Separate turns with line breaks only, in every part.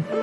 Everyone,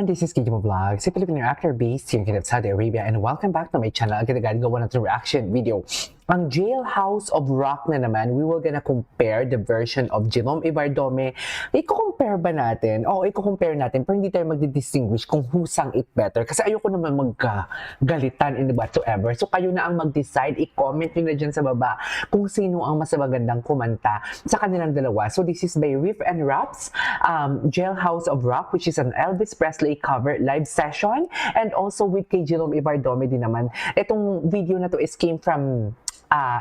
this is Kijimo Vlog, si Filipino actor based here in Saudi Arabia, and welcome back to my channel. Agad-agad gawa natin reaction video. Ang Jailhouse of Rock na naman, we will gonna compare the version of Jerome Ivardome. Iko-compare ba natin? Oo, iko-compare natin, pero hindi tayo magdi-distinguish kung who's sang it better. Kasi ayoko naman magkagalitan in whatsoever. So kayo na ang mag-decide, i-comment nyo na dyan sa baba kung sino ang mas magandang kumanta sa kanilang dalawa. So this is by Riff and Raps, Jailhouse of Rock, which is an Elvis Presley cover live session, and also with kay Jerome Ivardome din naman. Itong video na to is came from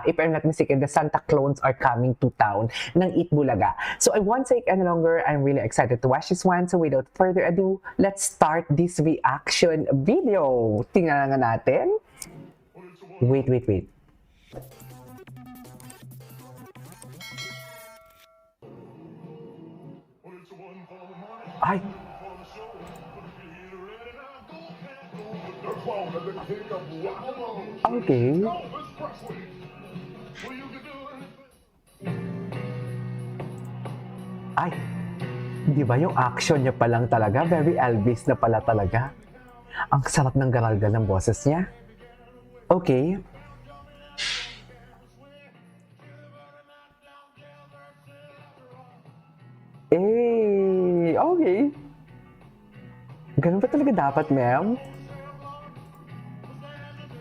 if I'm not mistaken, the Santa Clones Are Coming to Town ng Eat Bulaga. So I won't take any longer. I'm really excited to watch this one. So without further ado, let's start this reaction video. Tingnan nga natin. Wait. Ay! Okay. Ay, di ba yung action niya pa lang talaga? Very Elvis na pala talaga. Ang sarap ng garalgal ng boses niya. Okay. Okay. Ganun ba talaga dapat, ma'am?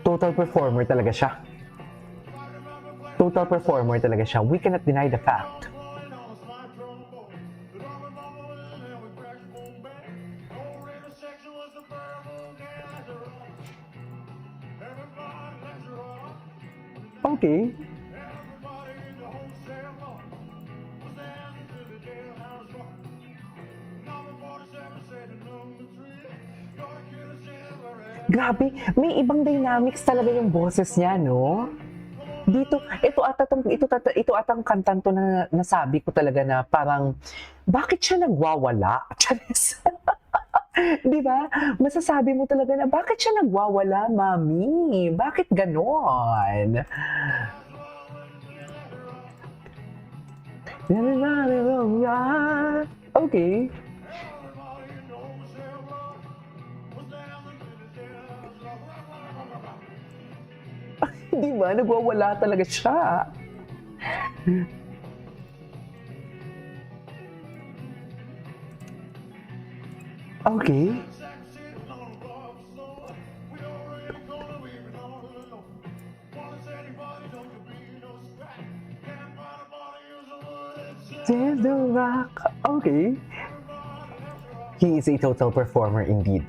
Total performer talaga siya. Total performer talaga siya. We cannot deny the fact. Okay. Grabe, may ibang dynamics talaga yung boses niya, no? Dito, ito atang kantan to na nasabi ko talaga na parang, bakit siya nagwawala? Charis. Di ba? Masasabi mo talaga na, bakit siya nagwawala, mami? Bakit ganon? Okay. Di ba? Nagwawala talaga siya. Okay. There's the rock. Okay. He is a total performer indeed.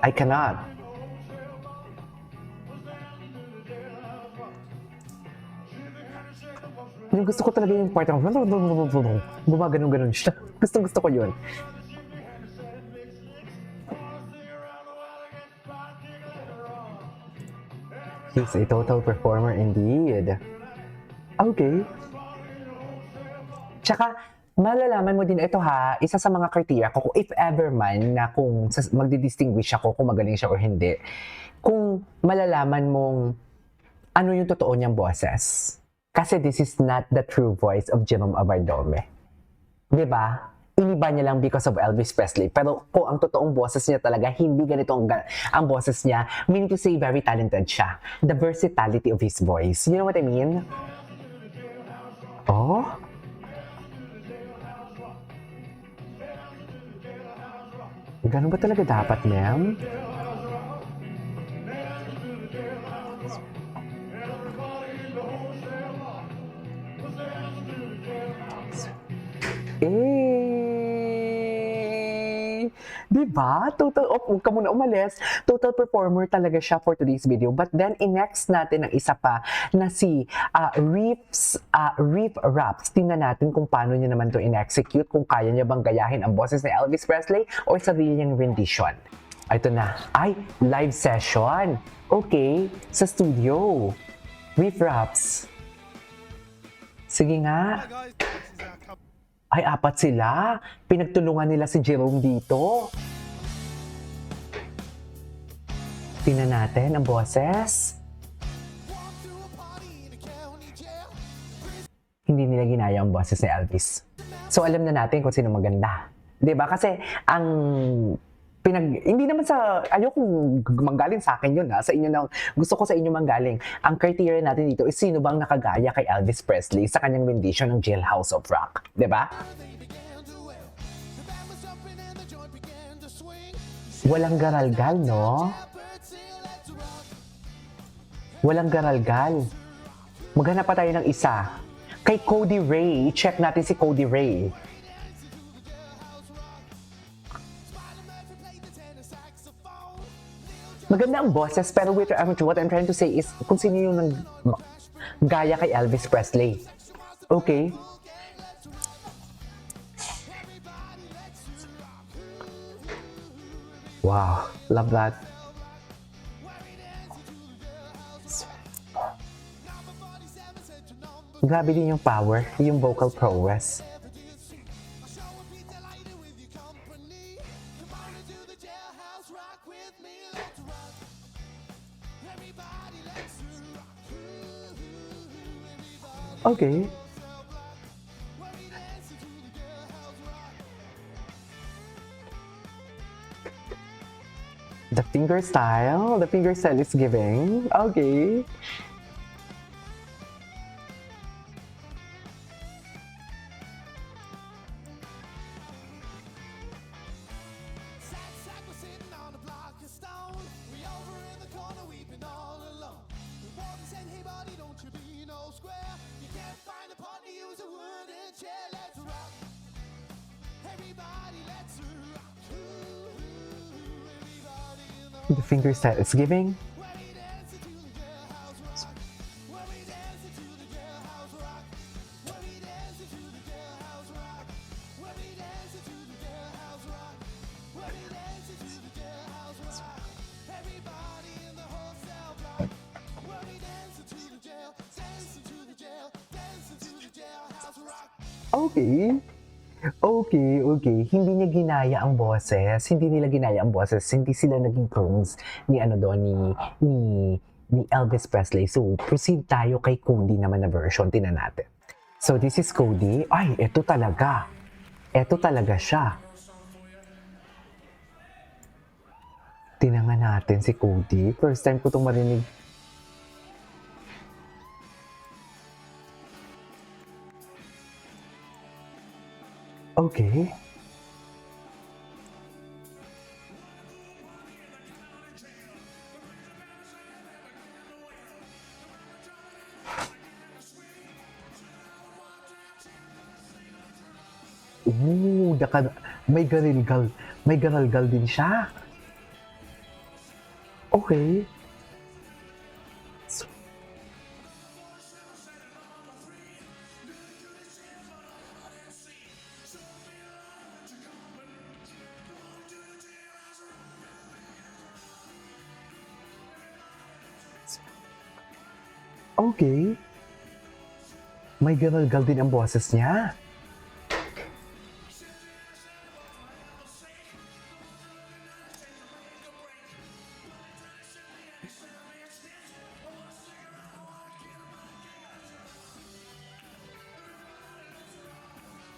I cannot. Yung gusto ko talaga yung part ng gumaganon siya. Gusto ko yun. He's a total performer indeed. Okay. Tsaka, malalaman mo din ito ha, isa sa mga kriteria ko, if ever man na kung magdi-distinguish ako kung magaling siya o hindi, kung malalaman mong ano yung totoo niyang boses. Kasi this is not the true voice of Jerome Ivardome. Diba? Iniba niya lang because of Elvis Presley. Pero kung ang totoong boses niya talaga, hindi ganito ang boses niya, meaning to say very talented siya. The versatility of his voice. You know what I mean? Oh? Ganun ba talaga dapat, ma'am? Diba? Huwag ka muna umalis. Total performer talaga siya for today's video. But then, in-next natin ang isa pa na si Riff Raps. Tingnan natin kung paano niya naman to in-execute, kung kaya niya bang gayahin ang boses ni Elvis Presley o sarili niyang rendition. Ito na. Ay, live session. Okay, sa studio. Riff Raps. Sige nga. Ay, apat sila. Pinagtulungan nila si Jerome dito. Tingnan natin ang boses. nila ginaya ang boses ni Elvis. So alam na natin kung sino maganda. 'Di ba? Kasi ang hindi naman sa, ayokong manggaling sa akin yun sa inyo na, gusto ko sa inyo manggaling. Ang criteria natin dito is sino bang nakagaya kay Elvis Presley sa kanyang rendition ng Jailhouse of Rock. 'Di ba? Walang garalgal, no? Walang garalgal. Maghanap pa tayo ng isa. Kay Cody Ray. I-check natin si Cody Ray. Maganda ang boses, pero what I'm trying to say is kung sino yung gaya kay Elvis Presley. Okay? Wow, love that. Grabe din yung power, yung vocal prowess. Okay. The finger style is giving. Okay. The finger style is giving. Okay. Okay. Hindi niya ginaya ang boses. Hindi nila ginaya ang boses. Hindi sila naging clones ni Elvis Presley. So, proceed tayo kay Cody naman na version. Tingnan natin. So, this is Cody. Ay, eto talaga. Eto talaga siya. Tingnan natin si Cody. First time ko itong marinig. Okay. Ooh, may garalgal. May garalgal din siya. Okay. Okay. May garalgal din ang boses niya.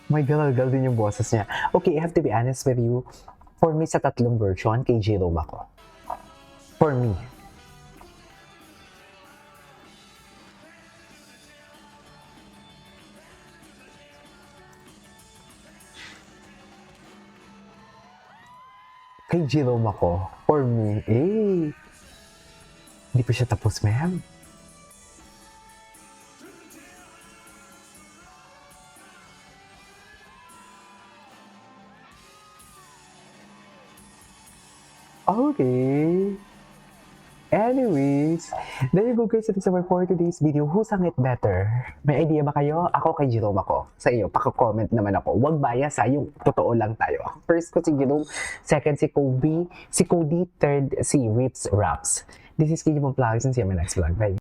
May garalgal din yung boses niya. Okay, I have to be honest with you. For me, sa tatlong version, kay Jerome ako. For me. Kay Jerome ako. For me, hindi pa siya tapos, ma'am. Okay. Anyways, there you go guys. Ito for today's video. Who sang it better? May idea ba kayo? Ako kay Jerome ako. Sa iyo, paka-comment naman ako. Huwag bias yung totoo lang tayo. First ko si Jerome, second si Cody, third si Rips Raps. This is Kiki Vlogs and see you in my next vlog. Bye!